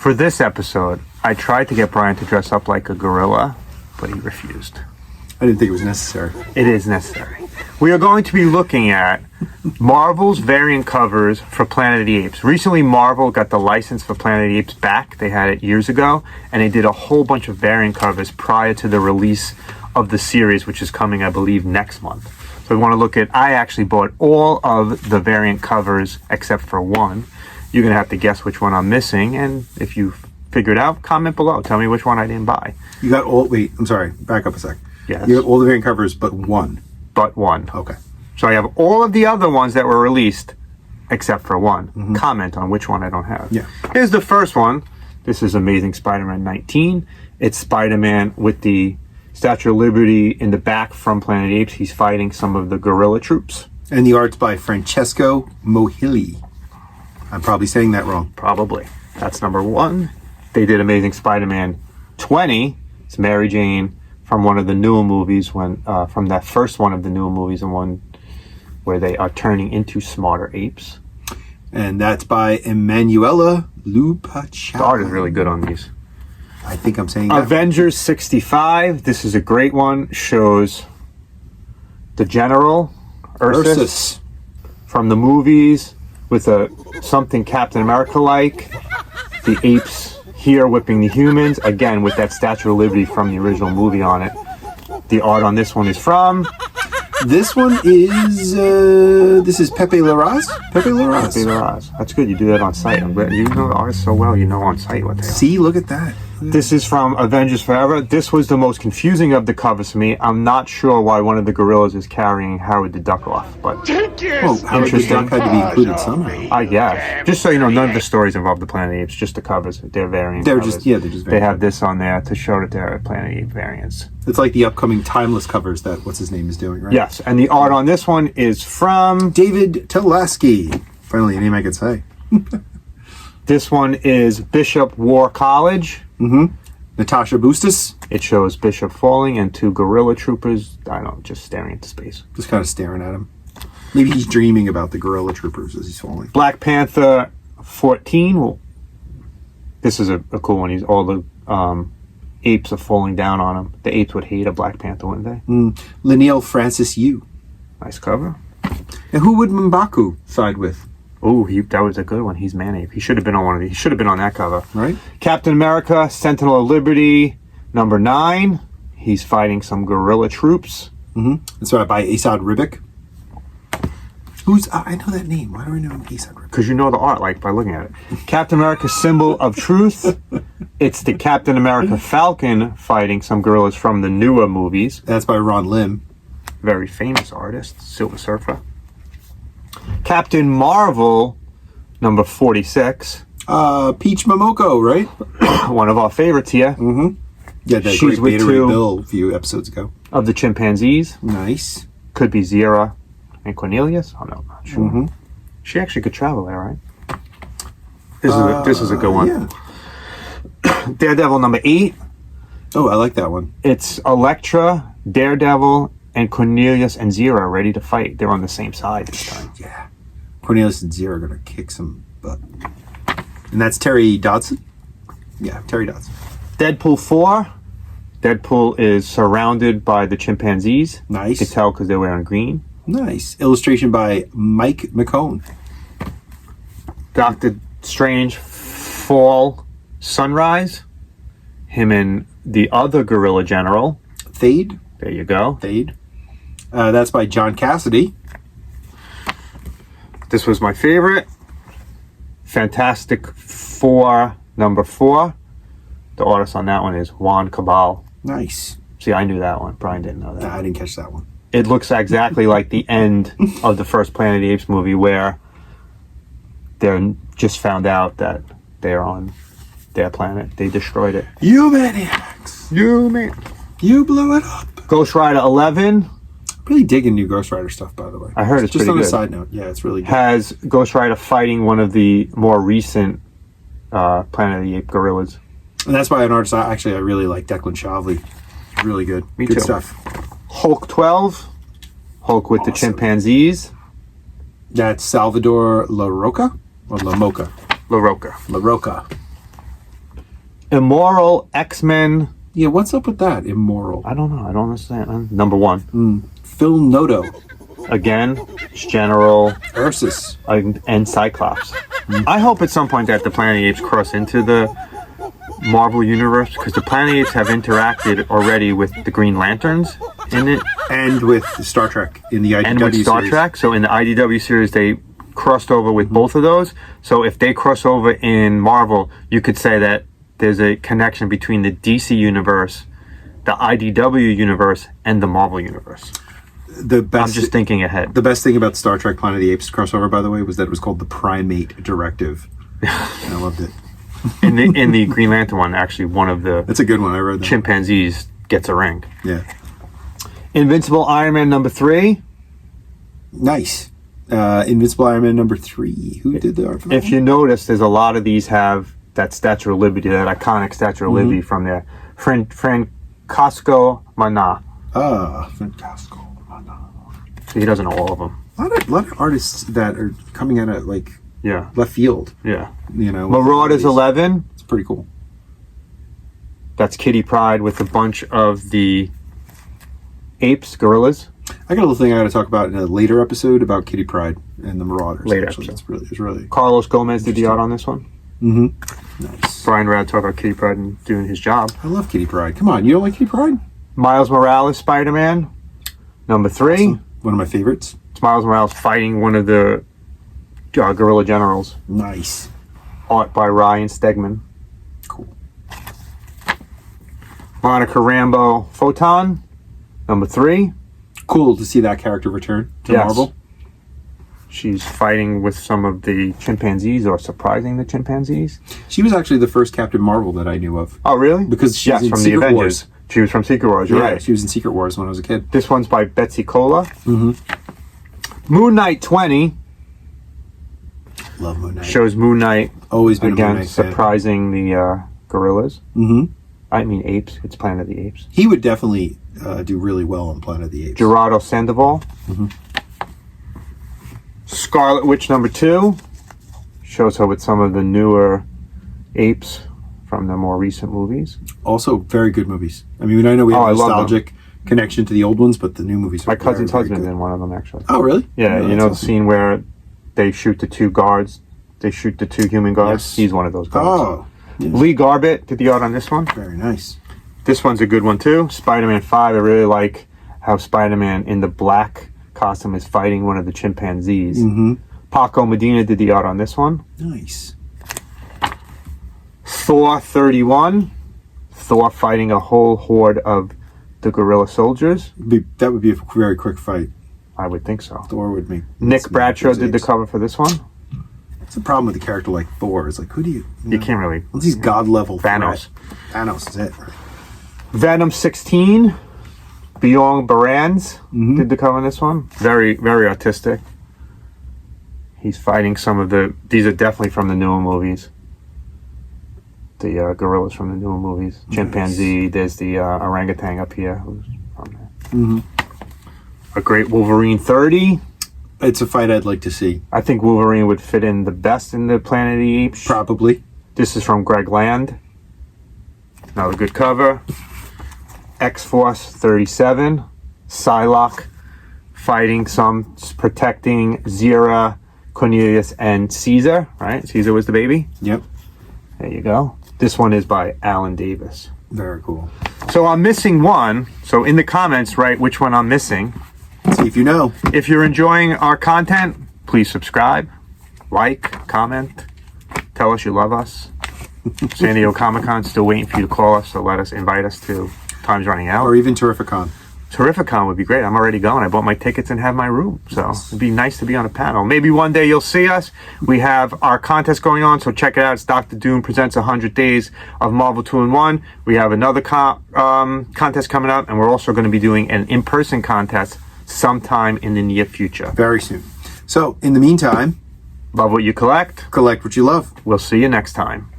For this episode, I tried to get Brian to dress up like a gorilla, but he refused. I didn't think it was necessary. It is necessary. We are going to be looking at Marvel's variant covers for Planet of the Apes. Recently, Marvel got the license for Planet of the Apes back. They had it years ago, and they did a whole bunch of variant covers prior to the release of the series, which is coming, I believe, next month. So we want to look at, I actually bought all of the variant covers except for one. You're going to have to guess which one I'm missing, and if you figure it out, comment below. Tell me which one I didn't buy. You got all, wait, I'm sorry, back up a sec. Yes. You got all the variant covers but one. But one. Okay. So I have all of the other ones that were released except for one. Mm-hmm. Comment on which one I don't have. Yeah. Here's the first one. This is Amazing Spider-Man 19. It's Spider-Man with the Statue of Liberty in the back from Planet of the Apes. He's fighting some of the gorilla troops. And the art's by Francesco Mohili. I'm probably saying that wrong. Probably. That's number one. They did Amazing Spider-Man 20. It's Mary Jane from one of the newer movies, from that first one of the newer movies, and one where they are turning into smarter apes. And that's by Emanuela Lupaccia. The art is really good on these. I think I'm saying that. Avengers 65. This is a great one. Shows the General Ursus from the movies with something Captain America-like. The apes here whipping the humans. Again, with that Statue of Liberty from the original movie on it. The art on this one is from... This one is... this is Pepe Larraz? Pepe Larraz. Pepe Larraz. That's good. You do that on site. I'm glad you know the artists so well. You know on site what they are. See, look at that. This is from Avengers Forever. This was the most confusing of the covers for me. I'm not sure why one of the gorillas is carrying Howard the Duck off, but Howard the Duck had to be included somehow. I guess. Just so you know, none of the stories involve the Planet of the Apes, just the covers. They're variant covers. They're just variant. They have this on there to show that they're Planet of the Apes variants. It's like the upcoming Timeless covers that what's-his-name is doing, right? Yes, and the art on this one is from... David Telaski. Finally, a name I could say. This one is Bishop War College. Mm-hmm. Natasha Bustos. It shows Bishop falling and two gorilla troopers, just staring into space. Just kind of staring at him. Maybe he's dreaming about the gorilla troopers as he's falling. Black Panther 14. Well, this is a cool one. All the apes are falling down on him. The apes would hate a Black Panther, wouldn't they? Linnell Francis Yu. Nice cover. And who would M'Baku side with? Oh, that was a good one. He's Man-Ape. He should have been on one of these. He should have been on that cover. Right. Captain America, Sentinel of Liberty, number 9. He's fighting some gorilla troops. Mm-hmm. That's right, by Asad Ribic. Who's... I know that name. Why do I know Asad Ribic? Because you know the art, by looking at it. Captain America, Symbol of Truth. It's the Captain America Falcon fighting some gorillas from the newer movies. That's by Ron Lim. Very famous artist, Silver Surfer. Captain Marvel, number 46. Peach Momoko, right? One of our favorites here. Mm-hmm. Yeah, that She's great with Beta Ray two Bill a few episodes ago. Of the chimpanzees. Nice. Could be Zira and Cornelius. Oh, no, I'm not sure. Mm-hmm. She actually could travel there, right? This is a good one. Yeah. Daredevil, number 8. Oh, I like that one. It's Elektra, Daredevil, and Cornelius and Zira ready to fight. They're on the same side this time. Yeah. Cornelius and Zira are going to kick some butt. And that's Terry Dodson? Yeah, Terry Dodson. Deadpool 4. Deadpool is surrounded by the chimpanzees. Nice. You can tell because they're wearing green. Nice. Illustration by Mike McCone. Doctor Strange, Fall, Sunrise. Him and the other gorilla general. Thade. There you go. Thade. That's by John Cassidy. This was my favorite. Fantastic Four, number 4. The artist on that one is Juan Cabal. Nice. See, I knew that one. Brian didn't know that. Nah, I didn't catch that one. It looks exactly like the end of the first Planet of the Apes movie where they're just found out that they're on their planet. They destroyed it. You maniacs. You man. You blew it up. Ghost Rider 11. Really digging new Ghost Rider stuff, by the way. I heard it's just pretty on good. a side note. Yeah, it's really good. Has Ghost Rider fighting one of the more recent Planet of the Apes gorillas. And that's by an artist I really like, Declan Shavley. Really good. Me good too. Stuff. Hulk 12. Hulk with the chimpanzees. That's Salvador La Roca or La Moca? La Roca. La Roca. Immoral X-Men. Yeah, what's up with that? Immoral. I don't know. I don't understand. Number 1. Phil Noto. Again, it's General Ursus. and Cyclops. I hope at some point that the Planet of the Apes cross into the Marvel Universe, because the Planet of the Apes have interacted already with the Green Lanterns in it. And with Star Trek in the IDW And with Star series. Trek. So in the IDW series, they crossed over with both of those. So if they cross over in Marvel, you could say that there's a connection between the DC universe, the IDW universe, and the Marvel universe. The best, I'm just thinking ahead. The best thing about Star Trek Planet of the Apes crossover, by the way, was that it was called the Primate Directive. And I loved it. In the Green Lantern one, actually, one of the That's a good one. I read that. chimpanzees gets a ring. Yeah. Invincible Iron Man number 3. Nice. Invincible Iron Man number 3. Who did the art for that? If you notice, there's a lot of these have that Statue of Liberty, that iconic Statue of Liberty from there. Francesco Mana. Fantastic. He doesn't know all of them. A lot of artists that are coming out of like Yeah. left field. Yeah. You know, Marauders 11. It's pretty cool. That's Kitty Pryde with a bunch of the apes, gorillas. I got a little thing I got to talk about in a later episode about Kitty Pryde and the Marauders. Later actually. episode. It's really. Carlos Gomez did the art on this one. Nice. Brian Rad talked about Kitty Pryde and doing his job. I love Kitty Pryde. Come on, you don't like Kitty Pryde? Miles Morales, Spider-Man. Number 3. Awesome. One of my favorites. It's Miles Morales fighting one of the gorilla generals. Nice. Art by Ryan Stegman. Cool. Monica Rambeau, Photon. Number 3. Cool to see that character return to Yes. Marvel. She's fighting with some of the chimpanzees, or surprising the chimpanzees. She was actually the first Captain Marvel that I knew of. Oh, really? Because she was in from Secret the Avengers. Wars. She was from Secret Wars, you're right. She was in Secret Wars when I was a kid. This one's by Betsy Cola. Moon Knight 20 Love Moon Knight. shows Moon Knight Always been a Moon again Knight fan. surprising the gorillas. I mean apes. It's Planet of the Apes. He would definitely do really well on Planet of the Apes. Gerardo Sandoval. Scarlet Witch number 2 shows her with some of the newer apes from the more recent movies. Also, very good movies. I mean, I know we have I a love them. nostalgic connection to the old ones, but the new movies are My cousin's very, very husband's good. in one of them, actually. Oh, really? Yeah, No, you know the that's awesome. scene where they shoot the 2 guards? They shoot the 2 human guards? Yes. He's one of those guards. Oh, yeah. Lee Garbett did the art on this one. Very nice. This one's a good one too. Spider-Man 5. I really like how Spider-Man in the black costume is fighting one of the chimpanzees. Paco Medina did the art on this one. Nice. Thor 31. Thor fighting a whole horde of the gorilla soldiers. That would be a very quick fight. I would think so. Thor would make... Nick some Bradshaw those did the apes. cover for this one. It's a problem with a character like Thor. It's like, who do you... You can't really... Once he's god-level Thanos. threat. Thanos is it. Venom 16. Bjorn Barans did the cover on this one. Very, very artistic. He's fighting some of the... These are definitely from the newer movies. The gorillas from the newer movies. Chimpanzee. There's the orangutan up here. Who's from there. A great Wolverine 30. It's a fight I'd like to see. I think Wolverine would fit in the best in the Planet of the Apes. Probably. This is from Greg Land. Another good cover. X-Force 37. Psylocke fighting some, protecting Zira, Cornelius, and Caesar. Right? Caesar was the baby. Yep. There you go. This one is by Alan Davis. Very cool. So I'm missing one. So in the comments, write which one I'm missing. See if you know. If you're enjoying our content, please subscribe, like, comment, tell us you love us. San Diego Comic-Con still waiting for you to call us to invite us to Time's Running Out. Or even Terrificon. Terrificon would be great. I'm already going. I bought my tickets and have my room. So it'd be nice to be on a panel. Maybe one day you'll see us. We have our contest going on, so check it out. It's Dr. Doom Presents 100 Days of Marvel 2-in-1. We have another contest coming up, and we're also going to be doing an in-person contest sometime in the near future. Very soon. So, in the meantime, Love what you collect. collect what you love. We'll see you next time.